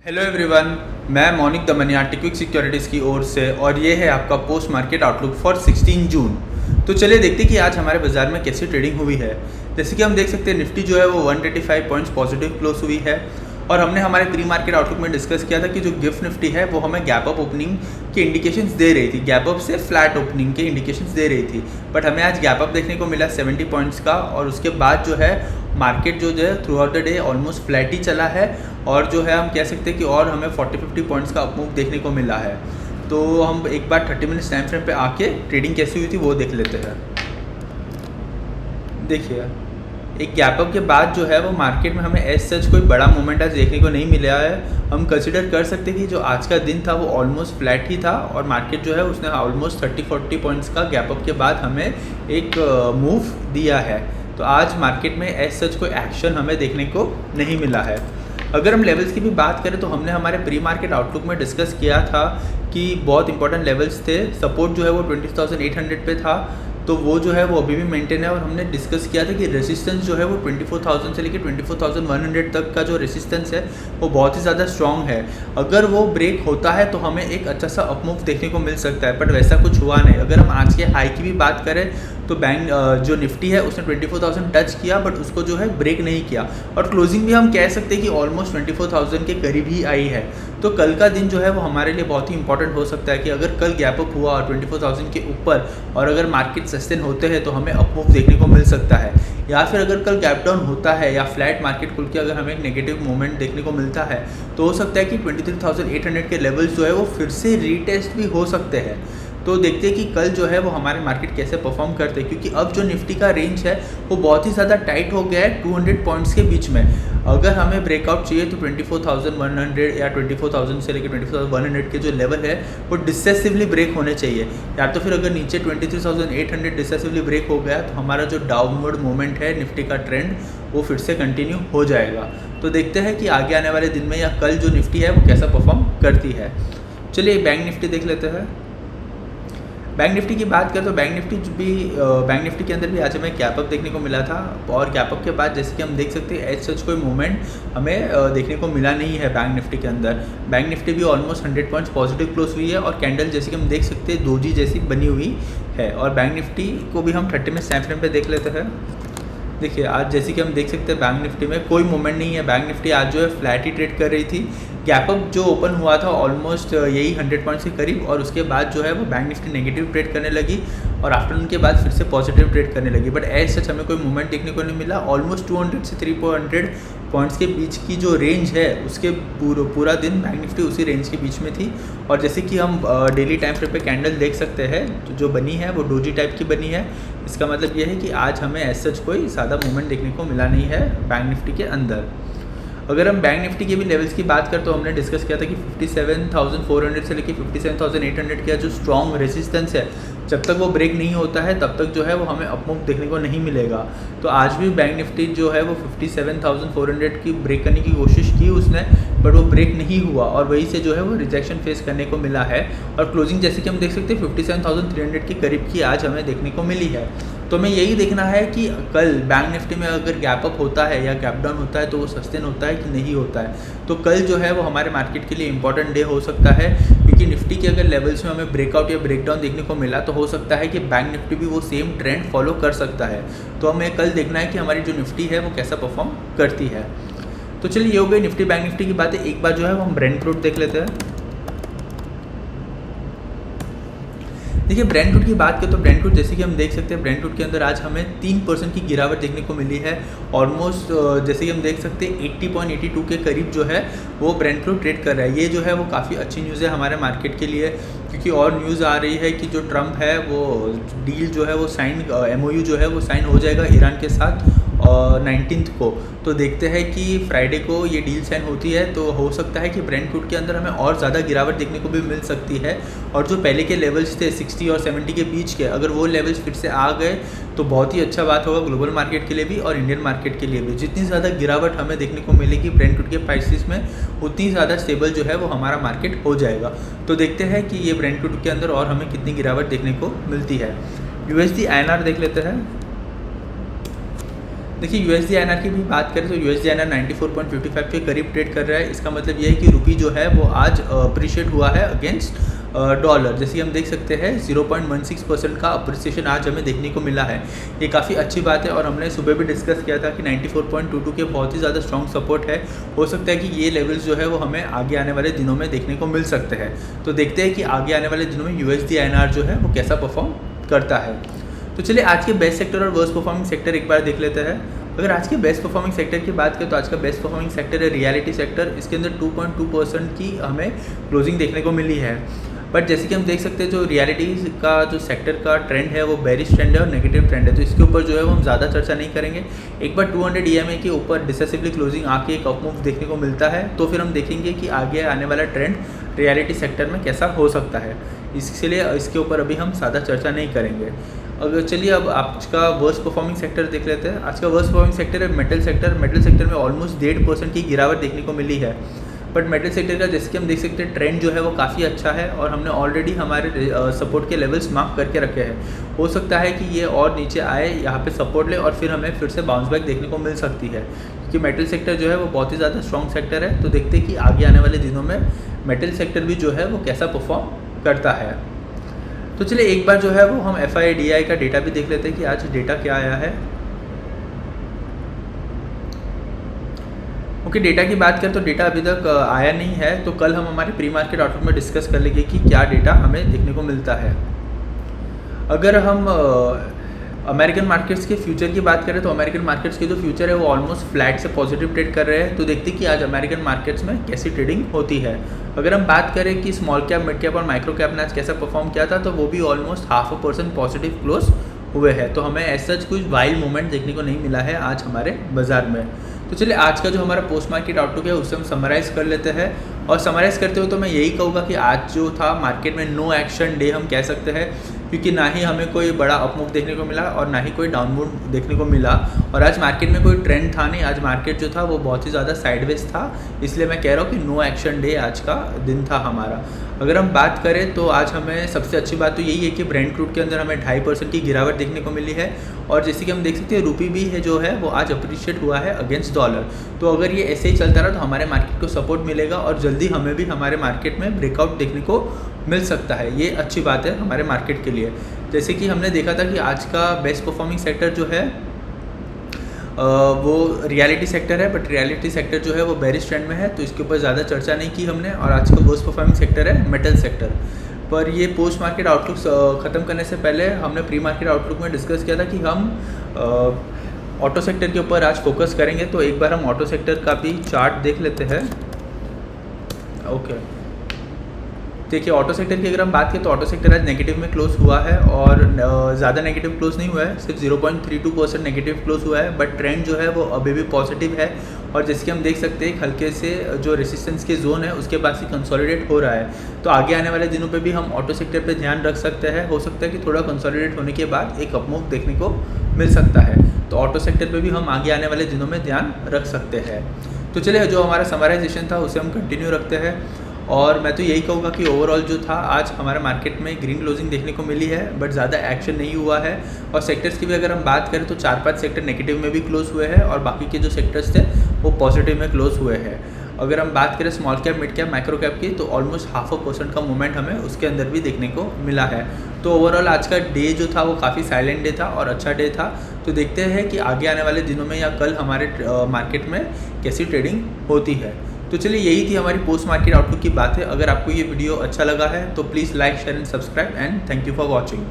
Hello everyone, मैं मौनिक Damania टिक्विक securities की ओर से और ये है आपका पोस्ट मार्केट आउटलुक फॉर 16 जून। तो चलिए देखते हैं कि आज हमारे बाज़ार में कैसी ट्रेडिंग हुई है। जैसे कि हम देख सकते हैं निफ्टी जो है वो 185 पॉइंट्स पॉजिटिव क्लोज हुई है और हमने हमारे प्री मार्केट आउटलुक में डिस्कस किया था कि जो गिफ्ट निफ्टी है वो हमें गैप अप ओपनिंग के इंडिकेशंस दे रही थी, गैप अप से फ्लैट ओपनिंग के इंडिकेशंस दे रही थी। बट हमें आज गैप अप देखने को मिला 70 पॉइंट्स का और उसके बाद जो है मार्केट जो है throughout the day almost flat ही चला है और जो है हम कह सकते हैं कि और हमें 40-50 पॉइंट्स का अपमूव देखने को मिला है। तो हम एक बार 30 मिनट्स टाइम फ्रेम पे आके ट्रेडिंग कैसी हुई थी वो देख लेते हैं। देखिए, एक गैप अप के बाद जो है वो मार्केट में हमें एज सच कोई बड़ा मूवमेंट आज देखने को नहीं मिला है। हम कंसिडर कर सकते हैं कि जो आज का दिन था वो ऑलमोस्ट फ्लैट ही था और मार्केट जो है उसने ऑलमोस्ट 30-40 पॉइंट्स का गैप अप के बाद हमें एक मूव दिया है। तो आज मार्केट में एज सच कोई एक्शन हमें देखने को नहीं मिला है। अगर हम लेवल्स की भी बात करें तो हमने हमारे प्री मार्केट आउटलुक में डिस्कस किया था कि बहुत इंपॉर्टेंट लेवल्स थे। सपोर्ट जो है वो 20,800 पे था, तो वो जो है वो अभी भी मेंटेन है और हमने डिस्कस किया था कि रेजिस्टेंस जो है वो 24,000 से लेकर 24,100 तक का जो रेजिस्टेंस है वो बहुत ही ज़्यादा स्ट्रॉन्ग है। अगर वो ब्रेक होता है तो हमें एक अच्छा सा अपमूव देखने को मिल सकता है, बट वैसा कुछ हुआ नहीं। अगर हम आज के हाई की भी बात करें तो बैंक जो निफ्टी है उसने 24,000 टच किया बट उसको जो है ब्रेक नहीं किया और क्लोजिंग भी हम कह सकते हैं कि ऑलमोस्ट 24,000 के करीब ही आई है। तो कल का दिन जो है वो हमारे लिए बहुत ही इंपॉर्टेंट हो सकता है कि अगर कल गैप अप हुआ और 24,000 के ऊपर और अगर मार्केट सस्टेन होते हैं तो हमें अपमूव देखने को मिल सकता है, या फिर अगर कल गैप डाउन होता है या फ्लैट मार्केट खुल के अगर हमें एक नेगेटिव मूवमेंट देखने को मिलता है तो हो सकता है कि 23,800 के लेवल्स जो है वो फिर से रीटेस्ट भी हो सकते हैं। तो देखते हैं कि कल जो है वो हमारे मार्केट कैसे परफॉर्म करते हैं, क्योंकि अब जो निफ्टी का रेंज है वो बहुत ही ज़्यादा टाइट हो गया है 200 पॉइंट्स के बीच में। अगर हमें ब्रेकआउट चाहिए तो 24,100 या 24,000 से लेकर 24,100 के जो लेवल है वो डिसेसिवली ब्रेक होने चाहिए, या तो फिर अगर नीचे 23,800 डिसेसिवली ब्रेक हो गया तो हमारा जो डाउनवर्ड मूवमेंट है निफ्टी का ट्रेंड वो फिर से कंटिन्यू हो जाएगा। तो देखते हैं कि आगे आने वाले दिन में या कल जो निफ्टी है वो कैसा परफॉर्म करती है। चलिए बैंक निफ्टी देख लेते हैं। बैंक निफ्टी की बात करें तो बैंक निफ्टी के अंदर भी आज हमें गैप अप देखने को मिला था और गैप अप के बाद जैसे कि हम देख सकते हैं एज सच कोई मूवमेंट हमें देखने को मिला नहीं है बैंक निफ्टी के अंदर। बैंक निफ्टी भी ऑलमोस्ट 100 पॉइंट्स पॉजिटिव क्लोज हुई है और कैंडल जैसे कि हम देख सकते हैं दोजी जैसी बनी हुई है। और बैंक निफ्टी को भी हम 30 मिनट टाइम फ्रेम पे देख लेते हैं। देखिए, आज जैसे कि हम देख सकते हैं बैंक निफ्टी में कोई मूवमेंट नहीं है। बैंक निफ्टी आज जो है फ्लैट ही ट्रेड कर रही थी। गैप अप जो ओपन हुआ था ऑलमोस्ट यही 100 पॉइंट्स के करीब और उसके बाद जो है वो बैंक निफ्टी नेगेटिव ट्रेड करने लगी और आफ्टरनून के बाद फिर से पॉजिटिव ट्रेड करने लगी। बट एज सच हमें कोई मूवमेंट देखने को नहीं मिला। ऑलमोस्ट 200 से 300 पॉइंट्स के बीच की जो रेंज है उसके पूरा दिन बैंक निफ्टी उसी रेंज के बीच में थी। और जैसे कि हम डेली टाइम फ्रेम पे कैंडल देख सकते हैं तो जो बनी है वो डोजी टाइप की बनी है। इसका मतलब ये है कि आज हमें एज सच कोई ज़्यादा मूवमेंट देखने को मिला नहीं है बैंक निफ्टी के अंदर। अगर हम बैंक निफ्टी के भी लेवल्स की बात करें तो हमने डिस्कस किया था कि 57,400 से लेकर 57,800 का जो स्ट्रॉन्ग रेजिस्टेंस है जब तक वो ब्रेक नहीं होता है तब तक जो है वो हमें अपमूव देखने को नहीं मिलेगा। तो आज भी बैंक निफ्टी जो है वो 57,400 की ब्रेक करने की कोशिश की उसने, बट वो ब्रेक नहीं हुआ और वहीं से जो है वो रिजेक्शन फेस करने को मिला है। और क्लोजिंग जैसे कि हम देख सकते हैं 57,300 के करीब की आज हमें देखने को मिली है। तो हमें यही देखना है कि कल बैंक निफ्टी में अगर गैप अप होता है या गैप डाउन होता है तो वो सस्टेन होता है कि नहीं होता है। तो कल जो है वो हमारे मार्केट के लिए इंपॉर्टेंट डे हो सकता है, क्योंकि निफ्टी के अगर लेवल्स में हमें ब्रेकआउट या ब्रेकडाउन देखने को मिला तो हो सकता है कि बैंक निफ्टी भी वो सेम ट्रेंड फॉलो कर सकता है। तो हमें कल देखना है कि हमारी जो निफ्टी है वो कैसा परफॉर्म करती है। तो चलिए, ये हो गई निफ्टी बैंक निफ्टी की बातें। एक बार जो है वो हम ब्रेंट क्रूड देख लेते हैं। देखिए, ब्रेंट क्रूड की बात करें तो ब्रेंट क्रूड जैसे कि हम देख सकते हैं ब्रेंट क्रूड के अंदर आज हमें 3% की गिरावट देखने को मिली है। ऑलमोस्ट जैसे कि हम देख सकते हैं 80.82 के करीब जो है वो ब्रेंट क्रूड ट्रेड कर रहा है। ये जो है वो काफ़ी अच्छी न्यूज़ है हमारे मार्केट के लिए, क्योंकि और न्यूज़ आ रही है कि जो ट्रम्प है वो डील जो है वो साइन MOU जो है वो साइन हो जाएगा ईरान के साथ 19 को। तो देखते हैं कि फ्राइडे को ये डील साइन होती है तो हो सकता है कि ब्रेंट क्रूड के अंदर हमें और ज़्यादा गिरावट देखने को भी मिल सकती है। और जो पहले के लेवल्स थे 60 और 70 के बीच के, अगर वो लेवल्स फिर से आ गए तो बहुत ही अच्छा बात होगा ग्लोबल मार्केट के लिए भी और इंडियन मार्केट के लिए भी। जितनी ज़्यादा गिरावट हमें देखने को मिलेगी ब्रेंट क्रूड के प्राइसेस में उतनी ज़्यादा स्टेबल जो है वो हमारा मार्केट हो जाएगा। तो देखते हैं कि ये ब्रेंट क्रूड के अंदर और हमें कितनी गिरावट देखने को मिलती है। USD INR देख लेते हैं। देखिए यूएसडी आईएनआर की भी बात करें तो यूएसडी आईएनआर 94.55 के करीब ट्रेड कर रहा है। इसका मतलब ये है कि रुपी जो है वो आज अप्रिशिएट हुआ है अगेंस्ट डॉलर। जैसे कि हम देख सकते हैं 0.16% का अप्रिसिएशन आज हमें देखने को मिला है। ये काफ़ी अच्छी बात है और हमने सुबह भी डिस्कस किया था कि 94.22 के बहुत ही ज़्यादा स्ट्रॉन्ग सपोर्ट है। हो सकता है कि ये लेवल्स जो है वो हमें आगे आने वाले दिनों में देखने को मिल सकते हैं। तो देखते हैं कि आगे आने वाले दिनों में यूएसडी आईएनआर जो है वो कैसा परफॉर्म करता है। तो चलिए आज के बेस्ट सेक्टर और वर्स्ट परफॉर्मिंग सेक्टर एक बार देख लेते हैं। अगर आज के बेस्ट परफॉर्मिंग सेक्टर की बात करें तो आज का बेस्ट परफॉर्मिंग सेक्टर है रियलिटी सेक्टर। इसके अंदर 2.2% की हमें क्लोजिंग देखने को मिली है। बट जैसे कि हम देख सकते हैं जो रियलिटी का जो सेक्टर का ट्रेंड है वो बेरिश ट्रेंड है और नेगेटिव ट्रेंड है, तो इसके ऊपर जो है वो हम ज़्यादा चर्चा नहीं करेंगे। एक बार 200 EMA के ऊपर डिसेसिवली क्लोजिंग आके एक अप मूव देखने को मिलता है तो फिर हम देखेंगे कि आगे आने वाला ट्रेंड रियलिटी सेक्टर में कैसा हो सकता है। इसलिए इसके ऊपर अभी हम ज़्यादा चर्चा नहीं करेंगे। अगर चलिए अब आज का वर्स्ट परफॉर्मिंग सेक्टर देख लेते हैं। आज का वर्स्ट परफॉर्मिंग सेक्टर है मेटल सेक्टर। मेटल सेक्टर में ऑलमोस्ट 1.5% की गिरावट देखने को मिली है। बट मेटल सेक्टर का जैसे कि हम देख सकते हैं ट्रेंड जो है वो काफ़ी अच्छा है और हमने ऑलरेडी हमारे सपोर्ट के लेवल्स मार्क करके रखे हैं। हो सकता है कि ये और नीचे आए, यहाँ पे सपोर्ट ले और फिर हमें फिर से बाउंस बैक देखने को मिल सकती है, क्योंकि मेटल सेक्टर जो है वो बहुत ही ज़्यादा स्ट्रॉन्ग सेक्टर है। तो देखते हैं कि आगे आने वाले दिनों में मेटल सेक्टर भी जो है वो कैसा परफॉर्म करता है। तो चलिए एक बार जो है वो हम FIDI का डेटा भी देख लेते हैं कि आज डेटा क्या आया है। ओके, डेटा की बात करें तो डेटा अभी तक आया नहीं है, तो कल हम हमारे प्री मार्केट आउटलुक में डिस्कस कर लेंगे कि क्या डेटा हमें देखने को मिलता है। अगर हम अमेरिकन मार्केट्स के फ्यूचर की बात करें तो अमेरिकन मार्केट्स के जो फ्यूचर है वो ऑलमोस्ट फ्लैट से पॉजिटिव ट्रेड कर रहे हैं। तो देखते हैं कि आज अमेरिकन मार्केट्स में कैसी ट्रेडिंग होती है। अगर हम बात करें कि स्मॉल कैप, मिड कैप और माइक्रो कैप ने आज कैसा परफॉर्म किया था तो वो भी ऑलमोस्ट 0.5% पॉजिटिव क्लोज हुए हैं। तो हमें ऐसा कुछ वाइल्ड मूवमेंट देखने को नहीं मिला है आज हमारे बाजार में। तो चलिए आज का जो हमारा पोस्ट मार्केट आउटलुक है उसे हम समराइज़ कर लेते हैं। और समराइज़ करते हुए तो मैं यही कहूँगा कि आज जो था मार्केट में नो एक्शन डे हम कह सकते हैं, क्योंकि ना ही हमें कोई बड़ा अपमूव देखने को मिला और ना ही कोई डाउनमूव देखने को मिला। और आज मार्केट में कोई ट्रेंड था नहीं, आज मार्केट जो था वो बहुत ही ज़्यादा साइडवेज था। इसलिए मैं कह रहा हूँ कि नो एक्शन डे आज का दिन था हमारा। अगर हम बात करें तो आज हमें सबसे अच्छी बात तो यही है कि ब्रेंट क्रूड के अंदर हमें 2.5% की गिरावट देखने को मिली है। और जैसे कि हम देख सकते हैं रुपी भी है जो है वो आज अप्रिशिएट हुआ है अगेंस्ट डॉलर। तो अगर ये ऐसे ही चलता रहा तो हमारे मार्केट को सपोर्ट मिलेगा और जल्दी हमें भी हमारे मार्केट में ब्रेकआउट देखने को मिल सकता है। ये अच्छी बात है हमारे मार्केट के लिए। जैसे कि हमने देखा था कि आज का बेस्ट परफॉर्मिंग सेक्टर जो है वो रियलिटी सेक्टर है, बट रियलिटी सेक्टर जो है वो बेरिश ट्रेंड में है, तो इसके ऊपर ज़्यादा चर्चा नहीं की हमने। और आज का वर्स्ट परफॉर्मिंग सेक्टर है मेटल सेक्टर। पर ये पोस्ट मार्केट आउटलुक ख़त्म करने से पहले हमने प्री मार्केट आउटलुक में डिस्कस किया था कि हम ऑटो सेक्टर के ऊपर आज फोकस करेंगे। तो एक बार हम ऑटो सेक्टर का भी चार्ट देख लेते हैं। ओके, देखिए ऑटो सेक्टर की अगर हम बात करें तो ऑटो सेक्टर आज नेगेटिव में क्लोज हुआ है और ज़्यादा नेगेटिव क्लोज नहीं हुआ है, सिर्फ 0.32% नेगेटिव क्लोज हुआ है। बट ट्रेंड जो है वो अभी भी पॉजिटिव है। और जैसे कि हम देख सकते हैं हल्के से जो रेसिस्टेंस के जोन है उसके पास ही कंसोलिडेट हो रहा है। तो आगे आने वाले दिनों पे भी हम ऑटो सेक्टर पे ध्यान रख सकते हैं। हो सकता है कि थोड़ा कंसोलिडेट होने के बाद एक अपमूव देखने को मिल सकता है। तो ऑटो सेक्टर पे भी हम आगे आने वाले दिनों में ध्यान रख सकते हैं। तो चलिए जो हमारा समराइजेशन था उसे हम कंटिन्यू रखते हैं। और मैं तो यही कहूँगा कि ओवरऑल जो था आज हमारे मार्केट में ग्रीन क्लोजिंग देखने को मिली है, बट ज़्यादा एक्शन नहीं हुआ है। और सेक्टर्स की भी अगर हम बात करें तो 4-5 सेक्टर नेगेटिव में भी क्लोज हुए हैं और बाकी के जो सेक्टर्स थे वो पॉजिटिव में क्लोज हुए हैं। अगर हम बात करें small cap, mid cap, micro cap की तो ऑलमोस्ट 0.5% का मूवमेंट हमें उसके अंदर भी देखने को मिला है। तो ओवरऑल आज का डे जो था वो काफ़ी साइलेंट डे था और अच्छा डे था। तो देखते हैं कि आगे आने वाले दिनों में या कल हमारे मार्केट में कैसी ट्रेडिंग होती है। तो चलिए यही थी हमारी पोस्ट मार्केट आउटलुक की बात है। अगर आपको ये वीडियो अच्छा लगा है तो please like, share and subscribe and thank you for watching.